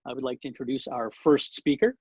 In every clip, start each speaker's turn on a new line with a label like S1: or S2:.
S1: I would like to introduce our first speaker,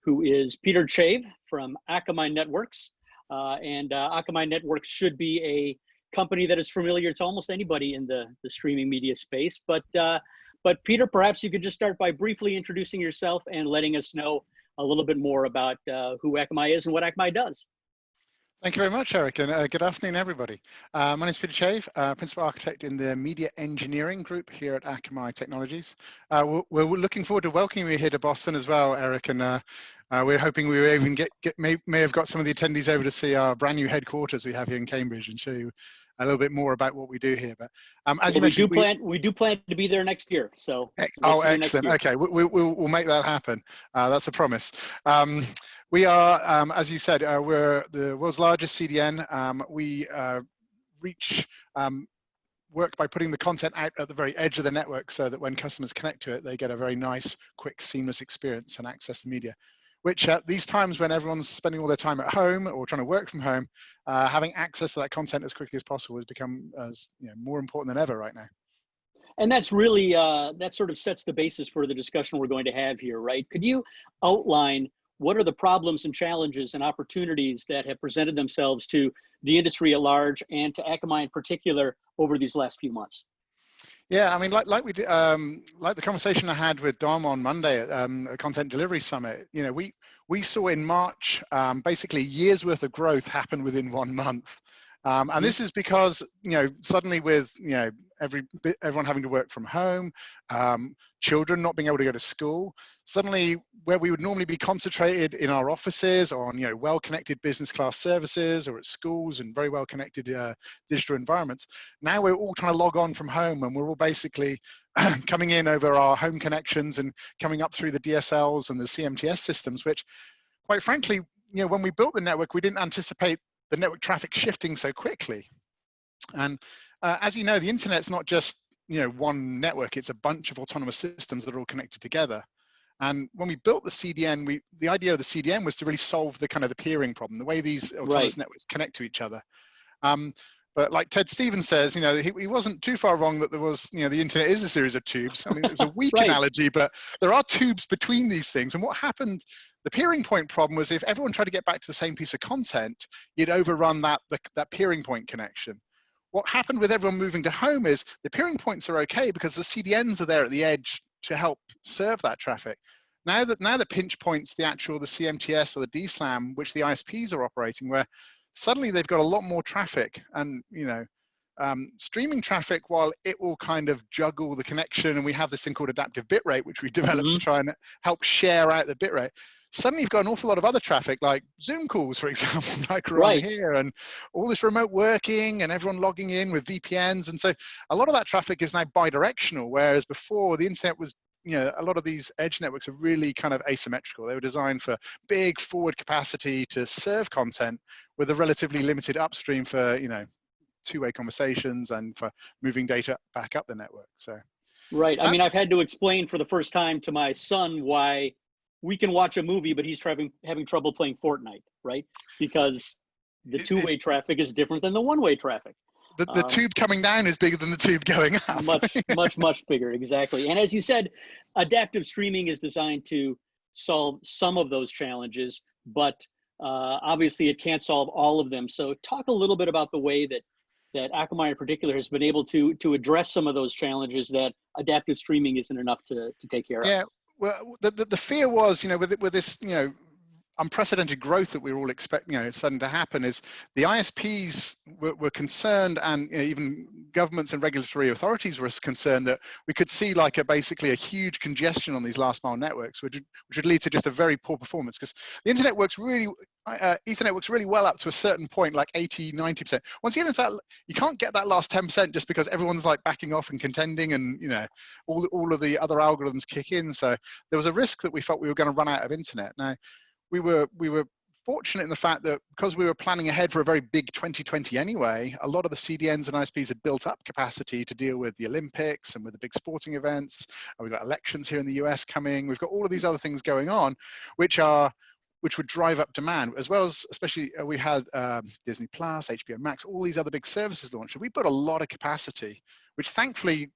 S1: who is Peter Chave from Akamai Networks. Akamai Networks should be a company that is familiar to almost anybody in the streaming media space. But Peter, perhaps you could just start by briefly introducing yourself and letting us know a little bit more about who Akamai is and what Akamai does.
S2: Thank you very much, Eric, and good afternoon, everybody. My name is Peter Chave, Principal Architect in the Media Engineering Group here at Akamai Technologies. We're looking forward to welcoming you here to Boston as well, Eric, and we're hoping we will even may have got some of the attendees over to see our brand new headquarters we have here in Cambridge and show you a little bit more about what we do here. But as you mentioned,
S1: we do plan to be there next year. So
S2: oh, excellent. Okay, we'll make that happen. That's a promise. We are, as you said, we're the world's largest CDN. We reach work by putting the content out at the very edge of the network so that when customers connect to it, they get a very nice, quick, seamless experience and access to media, which at these times when everyone's spending all their time at home or trying to work from home, having access to that content as quickly as possible has become more important than ever right now.
S1: And that's really, that sort of sets the basis for the discussion we're going to have here, right? Could you outline what are the problems and challenges and opportunities that have presented themselves to the industry at large and to Akamai in particular over these last few months?
S2: Yeah, I mean, like the conversation I had with Dom on Monday at a Content Delivery Summit. You know, we saw in March basically a year's worth of growth happen within 1 month. And this is because, suddenly with, everyone having to work from home, children not being able to go to school, suddenly where we would normally be concentrated in our offices on, well-connected business class services or at schools and very well-connected digital environments, now we're all trying to log on from home and we're all basically coming in over our home connections and coming up through the DSLs and the CMTS systems, which quite frankly, when we built the network, we didn't anticipate the network traffic shifting so quickly. And as you know, the internet's not just one network, it's a bunch of autonomous systems that are all connected together. And when we built the CDN, the idea of the CDN was to really solve the kind of the peering problem, the way these autonomous networks connect to each other. But like Ted Stevens says, he wasn't too far wrong that there was, the internet is a series of tubes. I mean, it was a weak analogy, but there are tubes between these things. And what happened, the peering point problem was if everyone tried to get back to the same piece of content, you'd overrun that peering point connection. What happened with everyone moving to home is the peering points are okay because the CDNs are there at the edge to help serve that traffic. Now the pinch points, the CMTS or the DSLAM, which the ISPs are operating, where suddenly they've got a lot more traffic and, streaming traffic, while it will kind of juggle the connection, and we have this thing called adaptive bitrate, which we developed to try and help share out the bitrate. Suddenly you've got an awful lot of other traffic, like Zoom calls, for example, like we're on here, and all this remote working and everyone logging in with VPNs. And so a lot of that traffic is now bidirectional, whereas before the internet was, a lot of these edge networks are really kind of asymmetrical. They were designed for big forward capacity to serve content with a relatively limited upstream for, two-way conversations and for moving data back up the network. So,
S1: right. I mean, I've had to explain for the first time to my son why we can watch a movie, but he's having trouble playing Fortnite, right? Because the two-way traffic is different than the one-way traffic.
S2: The tube coming down is bigger than the tube going up.
S1: much bigger, exactly. And as you said, adaptive streaming is designed to solve some of those challenges, but obviously it can't solve all of them. So talk a little bit about the way that Akamai in particular has been able to address some of those challenges that adaptive streaming isn't enough to take care of.
S2: Yeah, well, the fear was, with this, unprecedented growth that we were all expecting, starting to happen, is the ISPs were concerned, and even governments and regulatory authorities were concerned that we could see like basically a huge congestion on these last mile networks, which would lead to just a very poor performance, because the internet works really, Ethernet works really well up to a certain point, like 80–90%. Once you get into that, you can't get that last 10% just because everyone's like backing off and contending, and all of the other algorithms kick in. So there was a risk that we felt we were going to run out of internet. Now, we were fortunate in the fact that because we were planning ahead for a very big 2020 anyway, a lot of the CDNs and ISPs had built up capacity to deal with the Olympics and with the big sporting events. And we've got elections here in the US coming. We've got all of these other things going on, which would drive up demand, as well as especially we had Disney Plus, HBO Max, all these other big services launched. We put a lot of capacity, which thankfully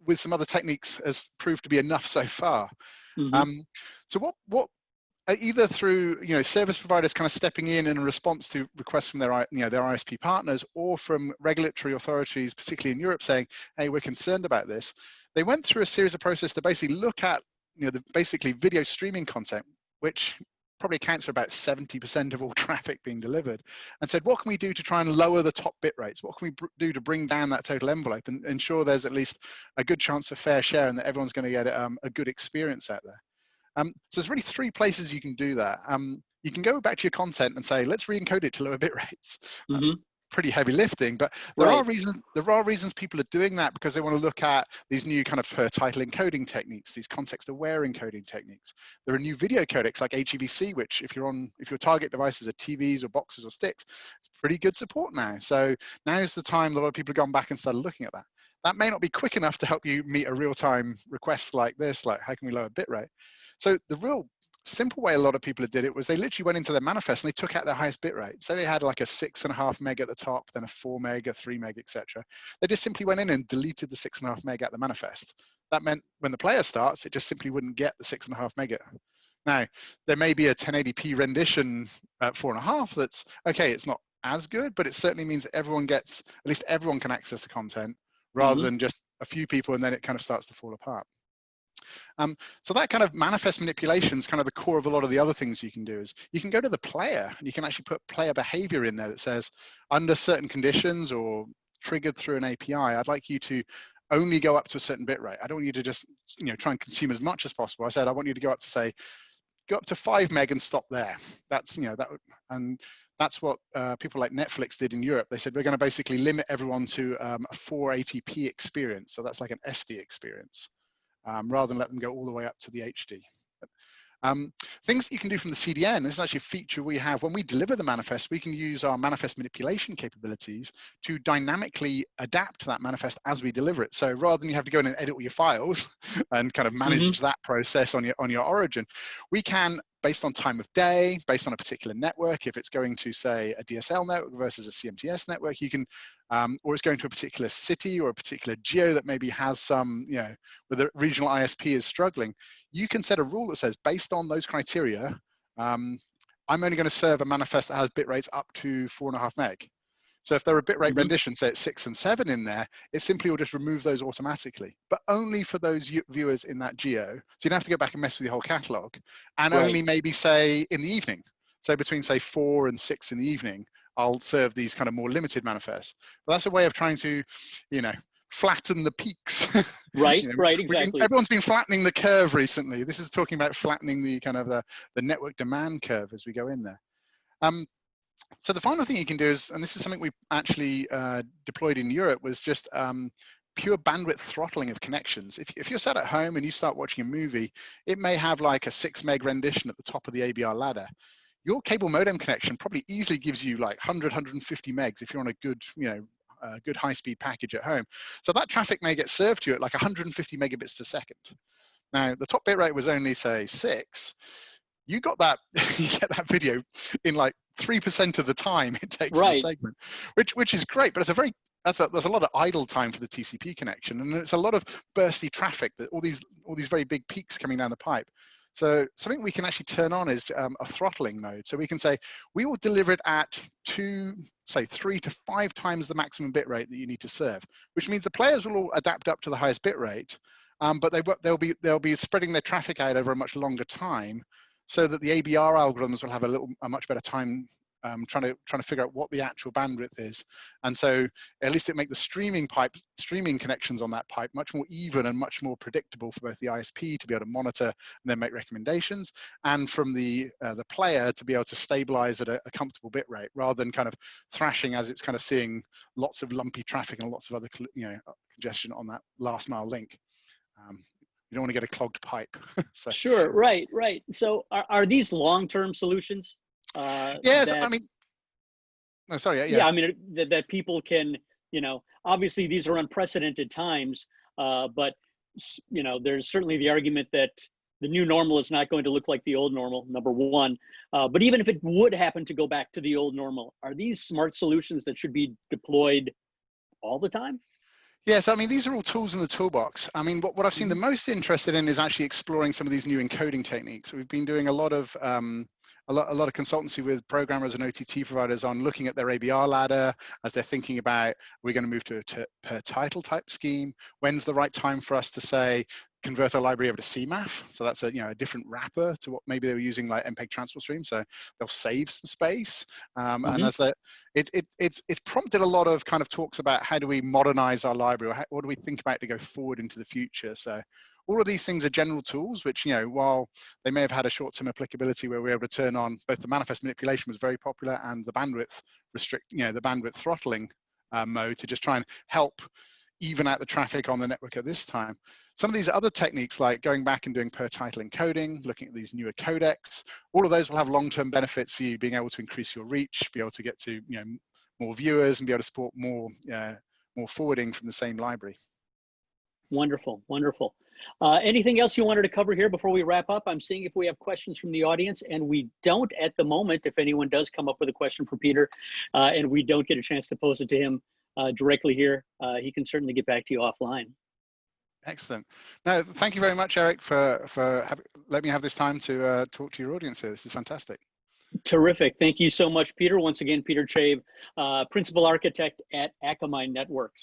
S2: with some other techniques has proved to be enough so far.
S1: Mm-hmm.
S2: So what either through service providers kind of stepping in response to requests from their their ISP partners, or from regulatory authorities, particularly in Europe, saying, hey, we're concerned about this. They went through a series of processes to basically look at the basically video streaming content, which probably accounts for about 70% of all traffic being delivered, and said, what can we do to try and lower the top bit rates? What can we do to bring down that total envelope and ensure there's at least a good chance of fair share and that everyone's going to get a good experience out there? So there's really three places you can do that. You can go back to your content and say, let's re-encode it to lower bit rates. That's pretty heavy lifting, but there are reasons people are doing that, because they want to look at these new kind of title encoding techniques, these context-aware encoding techniques. There are new video codecs like HEVC, which if your target devices are TVs or boxes or sticks, it's pretty good support now. So now is the time that a lot of people have gone back and started looking at that. That may not be quick enough to help you meet a real-time request like this, like how can we lower bit rate? So the real simple way a lot of people did it was they literally went into their manifest and they took out their highest bit rate. So they had like a 6.5 meg at the top, then a 4 meg, a 3 meg, etc. They just simply went in and deleted the 6.5 meg at the manifest. That meant when the player starts, it just simply wouldn't get the 6.5 meg. Now, there may be a 1080p rendition at 4.5 that's okay, it's not as good, but it certainly means that everyone gets, at least everyone can access the content, rather than just a few people, and then it kind of starts to fall apart. So that kind of manifest manipulation is kind of the core of a lot of the other things you can do. Is you can go to the player and you can actually put player behavior in there that says, under certain conditions or triggered through an API, I'd like you to only go up to a certain bit rate. I don't want you to just try and consume as much as possible. I said I want you to go up to, say, go up to 5 meg and stop there. That's and that's what people like Netflix did in Europe. They said we're going to basically limit everyone to a 480p experience. So that's like an SD experience. Rather than let them go all the way up to the HD. Things that you can do from the CDN, this is actually a feature we have. When we deliver the manifest, we can use our manifest manipulation capabilities to dynamically adapt that manifest as we deliver it. So rather than you have to go in and edit all your files and kind of manage that process on your origin, we can, based on time of day, based on a particular network, if it's going to, say, a DSL network versus a CMTS network, you can, or it's going to a particular city or a particular geo that maybe has some, where the regional ISP is struggling, you can set a rule that says, based on those criteria, I'm only going to serve a manifest that has bit rates up to 4.5 meg. So if there are bitrate renditions, say it's 6 and 7 in there, it simply will just remove those automatically, but only for those viewers in that geo. So you don't have to go back and mess with your whole catalog, and only maybe, say, in the evening. So between, say, 4 and 6 in the evening, I'll serve these kind of more limited manifests. But that's a way of trying to, flatten the peaks.
S1: Right, exactly.
S2: Everyone's been flattening the curve recently. This is talking about flattening the kind of the network demand curve as we go in there. So the final thing you can do is, and this is something we actually deployed in Europe, was just pure bandwidth throttling of connections. If you're sat at home and you start watching a movie, it may have like a 6 meg rendition at the top of the ABR ladder. Your cable modem connection probably easily gives you like 100, 150 megs if you're on a good, good high-speed package at home. So that traffic may get served to you at like 150 megabits per second. Now, the top bit rate was only, say, 6. You got that, you get that video in like 3% of the time it takes the segment, which is great, but there's a lot of idle time for the TCP connection, and it's a lot of bursty traffic, that all these very big peaks coming down the pipe. So something we can actually turn on is a throttling mode. So we can say, we will deliver it at 3 to 5 times the maximum bit rate that you need to serve, which means the players will all adapt up to the highest bit rate, but they'll be spreading their traffic out over a much longer time, so that the ABR algorithms will have a much better time trying to figure out what the actual bandwidth is. And so at least it make the streaming connections on that pipe much more even and much more predictable for both the ISP to be able to monitor and then make recommendations, and from the player to be able to stabilize at a comfortable bit rate, rather than kind of thrashing as it's kind of seeing lots of lumpy traffic and lots of other congestion on that last mile link. You don't want to get a clogged pipe. So.
S1: Sure, right. So are these long-term solutions?
S2: Yes, I mean, no, sorry, yeah.
S1: I mean, that people can, obviously these are unprecedented times, but, there's certainly the argument that the new normal is not going to look like the old normal, number one. But even if it would happen to go back to the old normal, are these smart solutions that should be deployed all the time?
S2: Yes, I mean, these are all tools in the toolbox. I mean, what I've seen the most interested in is actually exploring some of these new encoding techniques. We've been doing a lot of consultancy with programmers and OTT providers on looking at their ABR ladder as they're thinking about, we're going to move to a per title type scheme. When's the right time for us to say, convert our library over to CMAF? So that's a, a different wrapper to what maybe they were using like MPEG transport stream. So they'll save some space. And as it's prompted a lot of kind of talks about how do we modernize our library, or what do we think about to go forward into the future. So all of these things are general tools, which, while they may have had a short-term applicability where we were able to turn on both the manifest manipulation was very popular and the bandwidth the bandwidth throttling mode to just try and help even out the traffic on the network at this time. Some of these other techniques, like going back and doing per title encoding, looking at these newer codecs, all of those will have long-term benefits for you, being able to increase your reach, be able to get to more viewers, and be able to support more forwarding from the same library.
S1: Wonderful, wonderful. Anything else you wanted to cover here before we wrap up? I'm seeing if we have questions from the audience, and we don't at the moment. If anyone does come up with a question for Peter, and we don't get a chance to pose it to him directly here, he can certainly get back to you offline.
S2: Excellent. No, thank you very much, Eric, for letting me have this time to talk to your audience here. This is fantastic.
S1: Terrific. Thank you so much, Peter. Once again, Peter Chave, Principal Architect at Akamai Networks.